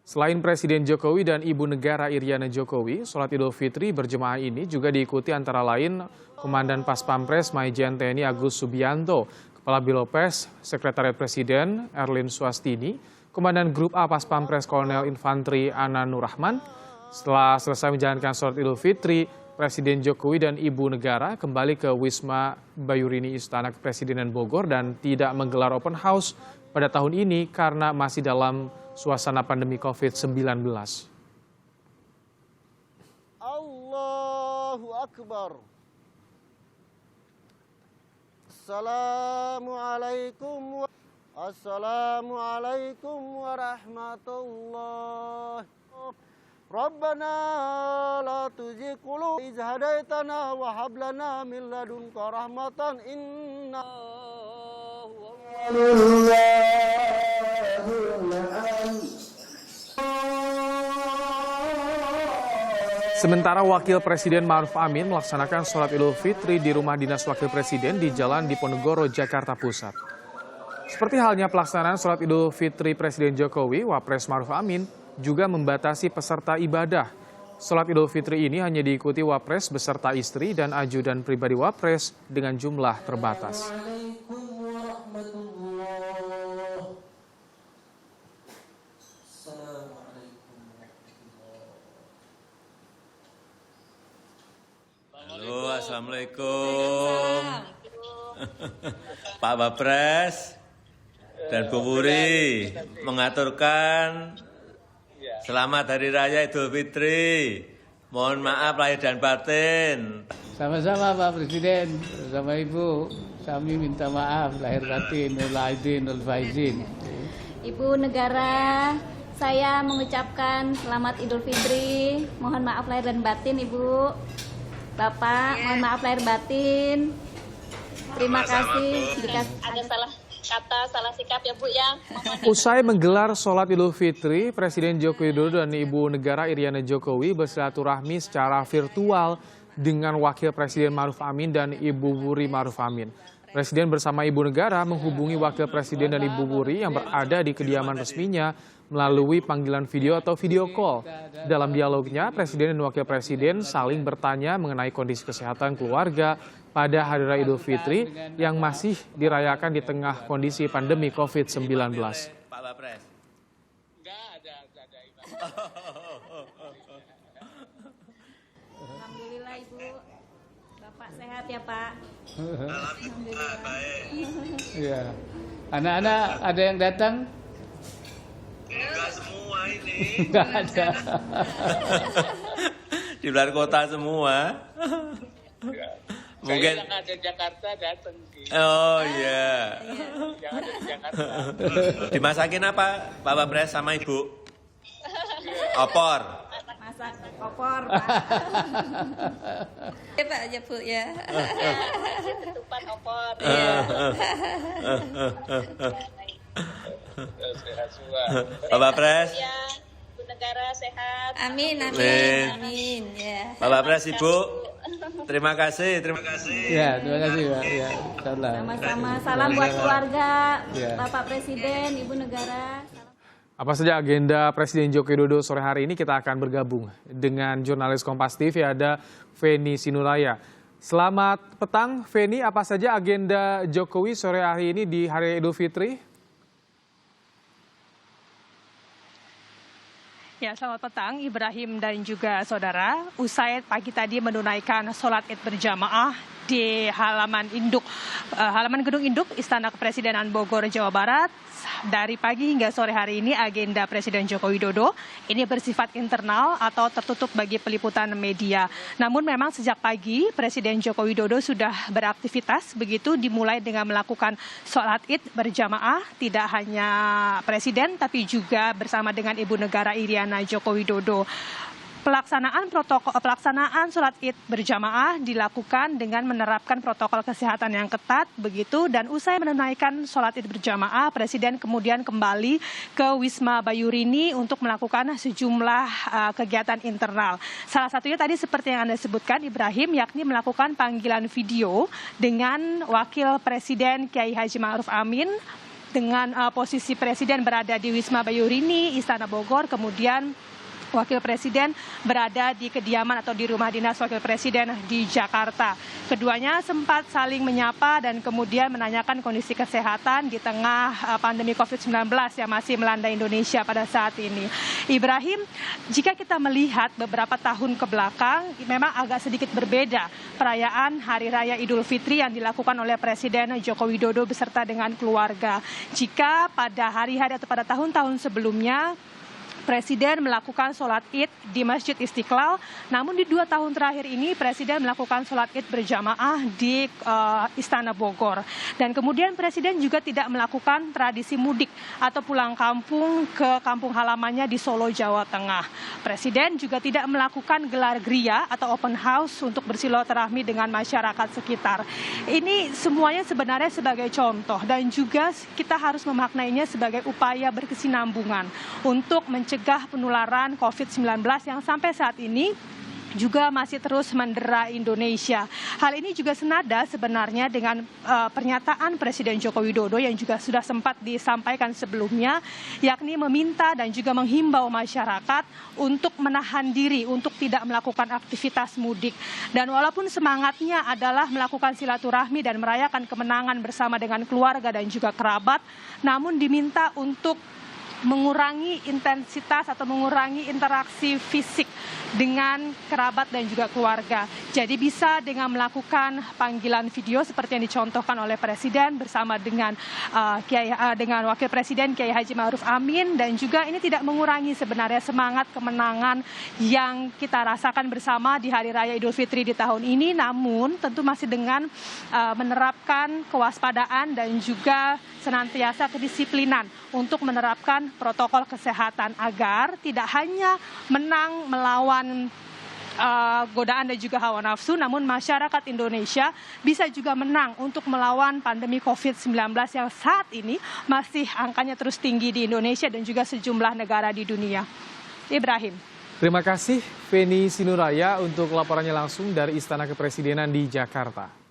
Selain Presiden Jokowi dan Ibu Negara Iriana Jokowi, sholat Idul Fitri berjemaah ini juga diikuti antara lain Komandan Paspampres Maijen TNI Agus Subianto, Kepala Bilopes Sekretariat Presiden Erlin Swastini, Komandan Grup A Paspampres Kolonel Infantri Ana Nurrahman. Setelah selesai menjalankan sholat Idul Fitri, Presiden Jokowi dan Ibu Negara kembali ke Wisma Bayurini Istana Kepresidenan Bogor dan tidak menggelar open house pada tahun ini karena masih dalam suasana pandemi COVID-19. Allahu Akbar. Assalamualaikum warahmatullahi Rabbana la tuzigh qulubana idh hadaitana wa hab lana min ladunka rahmatan innahu Sementara Wakil Presiden Ma'ruf Amin melaksanakan sholat Idul Fitri di rumah dinas Wakil Presiden di Jalan Diponegoro, Jakarta Pusat. Seperti halnya pelaksanaan sholat Idul Fitri Presiden Jokowi, Wapres Ma'ruf Amin juga membatasi peserta ibadah. Sholat Idul Fitri ini hanya diikuti Wapres beserta istri dan ajudan pribadi Wapres dengan jumlah terbatas. Halo, Assalamualaikum. Pak Wapres dan Bu Wuri mengaturkan selamat Hari Raya Idul Fitri. Mohon maaf lahir dan batin. Sama-sama Pak Presiden, sama Ibu. Kami minta maaf lahir batin, nul aidin, nul faizin. Ibu Negara, saya mengucapkan selamat Idul Fitri. Mohon maaf lahir dan batin, Ibu. Bapak, mohon maaf lahir batin. Terima kasih. Ada salah kata, salah sikap ya Bu ya. Usai menggelar sholat Idul Fitri, Presiden Joko Widodo dan Ibu Negara Iriana Jokowi bersilaturahmi secara virtual dengan Wakil Presiden Ma'ruf Amin dan Ibu Wuri Ma'ruf Amin. Presiden bersama Ibu Negara menghubungi Wakil Presiden dan Ibu Wuri yang berada di kediaman resminya melalui panggilan video atau video call. Dalam dialognya, Presiden dan Wakil Presiden saling bertanya mengenai kondisi kesehatan keluarga pada Hari Raya Idul Fitri yang masih dirayakan di tengah kondisi pandemi COVID-19. Pak Wapres. Alhamdulillah Ibu. Bapak sehat ya Pak. Alhamdulillah baik. Ya. Anak-anak ada yang datang? Enggak semua ini. Enggak ada. Di luar kota semua. Mungkin yang ada di Jakarta datang. Oh iya. Yang ada di Jakarta. Dimasakin apa Pak Wapres sama Ibu? Opor. Masak opor Pak. Ya Pak, ya Bu ya. Ketupat opor. Sehat semua. Pak Wapres. Ya, Ibu Negara sehat. Amin, Amin. amin, amin. Ya. Pak Wapres, Ibu. Terima kasih. Terima kasih. Ya, terima kasih Pak. Ya, salam. Sama-sama. Salam buat keluarga, Ya. Bapak Presiden, Ibu Negara. Apa saja agenda Presiden Joko Widodo sore hari ini, kita akan bergabung dengan jurnalis Kompas TV, ada Feni Sinuraya. Selamat petang, Feni. Apa saja agenda Jokowi sore hari ini di Hari Idul Fitri? Ya, selamat petang Ibrahim dan juga saudara. Usai pagi tadi menunaikan sholat Id berjamaah di halaman gedung induk Istana Kepresidenan Bogor, Jawa Barat. Dari pagi hingga sore hari ini agenda Presiden Joko Widodo ini bersifat internal atau tertutup bagi peliputan media. Namun memang sejak pagi Presiden Joko Widodo sudah beraktivitas, begitu dimulai dengan melakukan sholat Id berjamaah, tidak hanya Presiden tapi juga bersama dengan Ibu Negara Iriana Joko Widodo. Pelaksanaan sholat Id berjamaah dilakukan dengan menerapkan protokol kesehatan yang ketat, begitu, dan usai menunaikan sholat Id berjamaah, Presiden kemudian kembali ke Wisma Bayurini untuk melakukan sejumlah kegiatan internal. Salah satunya tadi seperti yang Anda sebutkan, Ibrahim, yakni melakukan panggilan video dengan Wakil Presiden Kiai Haji Ma'ruf Amin dengan posisi Presiden berada di Wisma Bayurini, Istana Bogor, kemudian Wakil Presiden berada di kediaman atau di rumah dinas Wakil Presiden di Jakarta. Keduanya sempat saling menyapa dan kemudian menanyakan kondisi kesehatan di tengah pandemi COVID-19 yang masih melanda Indonesia pada saat ini. Ibrahim, jika kita melihat beberapa tahun ke belakang, memang agak sedikit berbeda perayaan Hari Raya Idul Fitri yang dilakukan oleh Presiden Joko Widodo beserta dengan keluarga. Jika pada hari-hari atau pada tahun-tahun sebelumnya, Presiden melakukan sholat id di Masjid Istiqlal, namun di 2 tahun terakhir ini Presiden melakukan sholat id berjamaah di Istana Bogor. Dan kemudian Presiden juga tidak melakukan tradisi mudik atau pulang kampung ke kampung halamannya di Solo, Jawa Tengah. Presiden juga tidak melakukan gelar gria atau open house untuk bersilaturahmi dengan masyarakat sekitar. Ini semuanya sebenarnya sebagai contoh dan juga kita harus memaknainya sebagai upaya berkesinambungan untuk mencegah penularan COVID-19 yang sampai saat ini juga masih terus mendera Indonesia. Hal ini juga senada sebenarnya dengan pernyataan Presiden Joko Widodo yang juga sudah sempat disampaikan sebelumnya, yakni meminta dan juga menghimbau masyarakat untuk menahan diri, untuk tidak melakukan aktivitas mudik. Dan walaupun semangatnya adalah melakukan silaturahmi dan merayakan kemenangan bersama dengan keluarga dan juga kerabat, namun diminta untuk mengurangi intensitas atau mengurangi interaksi fisik dengan kerabat dan juga keluarga. Jadi bisa dengan melakukan panggilan video seperti yang dicontohkan oleh Presiden bersama dengan dengan Wakil Presiden Kiai Haji Ma'ruf Amin, dan juga ini tidak mengurangi sebenarnya semangat kemenangan yang kita rasakan bersama di Hari Raya Idul Fitri di tahun ini, namun tentu masih dengan menerapkan kewaspadaan dan juga senantiasa kedisiplinan untuk menerapkan protokol kesehatan agar tidak hanya menang melawan godaan dan juga hawa nafsu, namun masyarakat Indonesia bisa juga menang untuk melawan pandemi COVID-19 yang saat ini masih angkanya terus tinggi di Indonesia dan juga sejumlah negara di dunia. Ibrahim. Terima kasih Feni Sinuraya untuk laporannya langsung dari Istana Kepresidenan di Jakarta.